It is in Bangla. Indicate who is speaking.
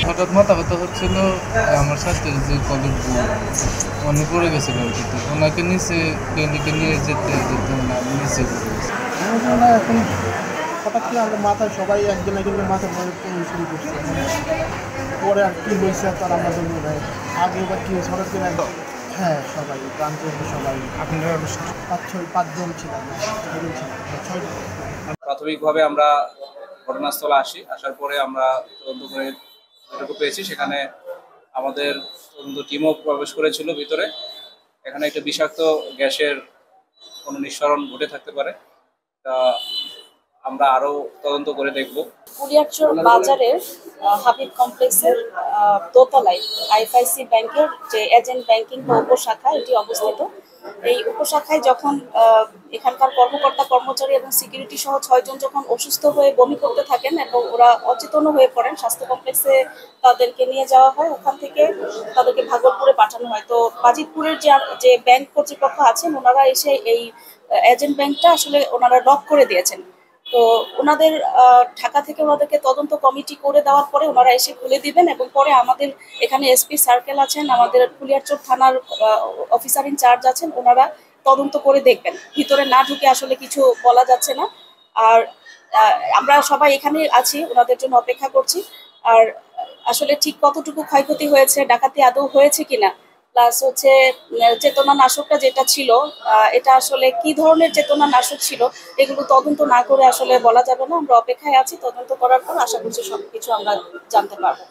Speaker 1: হঠাৎ মাথা ব্যথা হচ্ছিল, আমার সাথে যে কলেজ উনি পড়ে গেছিল আর কি, ওনাকে নিচে ক্লিনিকে নিয়ে যেতে যেতে আমি নিচে পড়ে গেছি।
Speaker 2: এখন হঠাৎ করে আমাদের মাথায় সবাই একজন একজনের মাথায় ভয় শুরু করছে, পরে আর কী হয়েছে তার আমাদের মনে হয় আগে বা কী হয়েছে হঠাৎ করে একদম। হ্যাঁ, সবাই প্রান্তীয় সবাই আপনারা 5-6-5 জন ছিলাম, 6 জন ছিলাম, 6 জন।
Speaker 3: প্রাথমিকভাবে আমরা ঘটনাস্থলে আসার পরে আমরা তদন্ত করে যেটুকু পেয়েছি সেখানে আমাদের তদন্ত টিমও প্রবেশ করেছিল ভিতরে। এখানে একটা বিষাক্ত গ্যাসের কোনো নিঃসরণ ঘটে থাকতে পারে, তা আমরা আরও তদন্ত করে দেখব।
Speaker 4: কুলিয়ারচর বাজারের হাবিব কমপ্লেক্সের দোতলায় আইএফআইসি ব্যাংকের যে এজেন্ট ব্যাংকিং বা উপশাখা এটি অবস্থিত। এই উপশাখায় যখন এখানকার কর্মকর্তা কর্মচারী এবং সিকিউরিটি সহ 6 জন যখন অসুস্থ হয়ে বমি করতে থাকেন এবং ওরা অচেতনও হয়ে পড়েন, স্বাস্থ্য কমপ্লেক্সে তাদেরকে নিয়ে যাওয়া হয়, ওখান থেকে তাদেরকে ভাগলপুরে পাঠানো হয়। তো বাজিতপুরের যে ব্যাংক কর্তৃপক্ষ আছেন ওনারা এসে এই এজেন্ট ব্যাংকটা আসলে ওনারা লক করে দিয়েছেন। তো ওনাদের ঢাকা থেকে ওনাদেরকে তদন্ত কমিটি করে দেওয়ার পরে ওনারা এসে খুলে দিবেন এবং পরে আমাদের এখানে এসপি সার্কেল আছেন, আমাদের কুলিয়ারচর থানার অফিসার ইনচার্জ আছেন, ওনারা তদন্ত করে দেখবেন। ভিতরে না ঢুকে আসলে কিছু বলা যাচ্ছে না। আর আমরা সবাই এখানে আছি, ওনাদের জন্য অপেক্ষা করছি। আর আসলে ঠিক কতটুকু ক্ষয়ক্ষতি হয়েছে, ডাকাতি আদৌ হয়েছে কিনা, প্লাস হচ্ছে চেতনা নাশকটা যেটা ছিল এটা আসলে কি ধরনের চেতনা নাশক ছিল, এগুলো তদন্ত না করে আসলে বলা যাবে না। আমরা অপেক্ষায় আছি, তদন্ত করার পর আশা করছি সবকিছু আমরা জানতে পারবো।